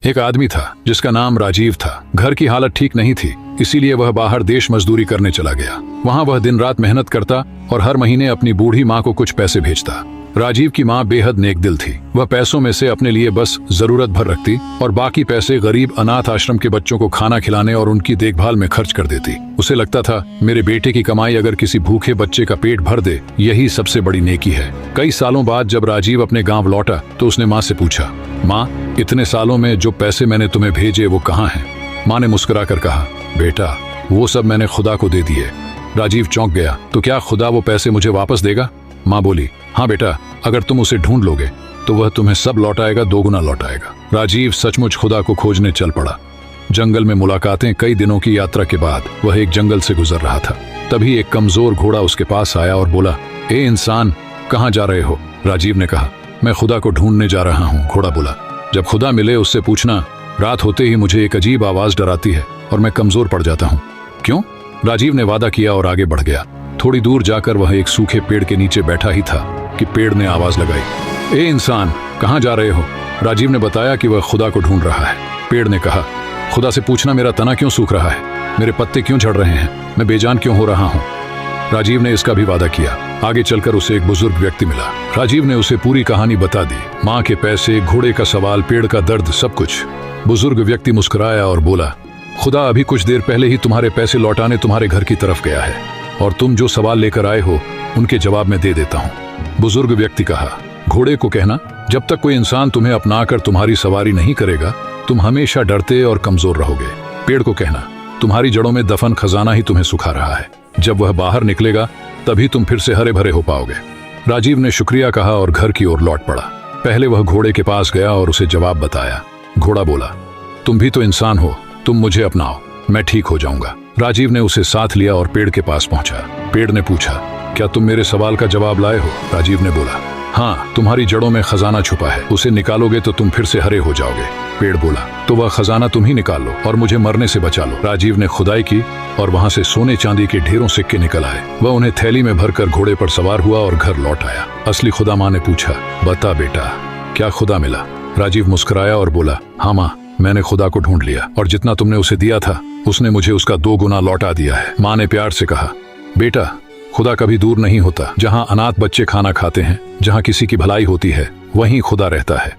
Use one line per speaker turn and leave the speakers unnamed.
एक आदमी था जिसका नाम राजीव था। घर की हालत ठीक नहीं थी, इसीलिए वह बाहर देश मजदूरी करने चला गया। वहाँ वह दिन रात मेहनत करता और हर महीने अपनी बूढ़ी माँ को कुछ पैसे भेजता। राजीव की माँ बेहद नेक दिल थी। वह पैसों में से अपने लिए बस जरूरत भर रखती और बाकी पैसे गरीब अनाथ आश्रम के बच्चों को खाना खिलाने और उनकी देखभाल में खर्च कर देती। उसे लगता था मेरे बेटे की कमाई अगर किसी भूखे बच्चे का पेट भर दे, यही सबसे बड़ी नेकी है। कई सालों बाद जब राजीव अपने गाँव लौटा तो उसने माँ से पूछा, माँ, इतने सालों में जो पैसे मैंने तुम्हें भेजे वो कहाँ हैं? माँ ने मुस्कुरा कर कहा, बेटा, वो सब मैंने खुदा को दे दिए। राजीव चौंक गया, तो क्या खुदा वो पैसे मुझे वापस देगा? माँ बोली, हाँ बेटा, अगर तुम उसे ढूंढ लोगे तो वह तुम्हें सब लौटाएगा, दोगुना लौटाएगा। राजीव सचमुच खुदा को खोजने चल पड़ा। जंगल में मुलाकातें। कई दिनों की यात्रा के बाद वह एक जंगल से गुजर रहा था। तभी एक कमजोर घोड़ा उसके पास आया और बोला, ए इंसान, कहाँ जा रहे हो? राजीव ने कहा, मैं खुदा को ढूंढने जा रहा हूँ। घोड़ा बोला, जब खुदा मिले उससे पूछना, रात होते ही मुझे एक अजीब आवाज डराती है और मैं कमजोर पड़ जाता हूँ। क्यों? राजीव ने वादा किया और आगे बढ़ गया। थोड़ी दूर जाकर वह एक सूखे पेड़ के नीचे बैठा ही था कि पेड़ ने आवाज लगाई, ए इंसान, कहाँ जा रहे हो? राजीव ने बताया कि वह खुदा को ढूंढ रहा है। पेड़ ने कहा, खुदा से पूछना मेरा तना क्यों सूख रहा है, मेरे पत्ते क्यों झड़ रहे हैं, मैं बेजान क्यों हो रहा हूँ। राजीव ने इसका भी वादा किया। आगे चलकर उसे एक बुजुर्ग व्यक्ति मिला। राजीव ने उसे पूरी कहानी बता दी, माँ के पैसे, घोड़े का सवाल, पेड़ का दर्द, सब कुछ। बुजुर्ग व्यक्ति मुस्कुराया और बोला, खुदा अभी कुछ देर पहले ही तुम्हारे पैसे लौटाने तुम्हारे घर की तरफ गया है और तुम जो सवाल लेकर आए हो उनके जवाब मैं दे देता हूँ। बुजुर्ग व्यक्ति कहा, घोड़े को कहना, जब तक कोई इंसान तुम्हें अपनाकर तुम्हारी सवारी नहीं करेगा तुम हमेशा डरते और कमजोर रहोगे। पेड़ को कहना, तुम्हारी जड़ों में दफन खजाना ही तुम्हें सुखा रहा है, जब वह बाहर निकलेगा तभी तुम फिर से हरे भरे हो पाओगे। राजीव ने शुक्रिया कहा और घर की ओर लौट पड़ा। पहले वह घोड़े के पास गया और उसे जवाब बताया। घोड़ा बोला, तुम भी तो इंसान हो, तुम मुझे अपनाओ, मैं ठीक हो जाऊंगा। राजीव ने उसे साथ लिया और पेड़ के पास पहुंचा। पेड़ ने पूछा, क्या तुम मेरे सवाल का जवाब लाए हो? राजीव ने बोला, हाँ, तुम्हारी जड़ों में खजाना छुपा है, उसे निकालोगे तो तुम फिर से हरे हो जाओगे। पेड़ बोला, तो वह खजाना तुम ही निकाल लो और मुझे मरने से बचा लो। राजीव ने खुदाई की और वहां से सोने चांदी के ढेरों सिक्के निकल आए। वह उन्हें थैली में भरकर घोड़े पर सवार हुआ और घर लौट आया। असली खुदा माँ ने पूछा, बता बेटा, क्या खुदा मिला? राजीव मुस्कुराया और बोला, हाँ माँ, मैंने खुदा को ढूंढ लिया और जितना तुमने उसे दिया था उसने मुझे उसका 2 गुना लौटा दिया है। माँ ने प्यार से कहा, बेटा, खुदा कभी दूर नहीं होता। जहाँ अनाथ बच्चे खाना खाते हैं, जहाँ किसी की भलाई होती है, वहीं खुदा रहता है।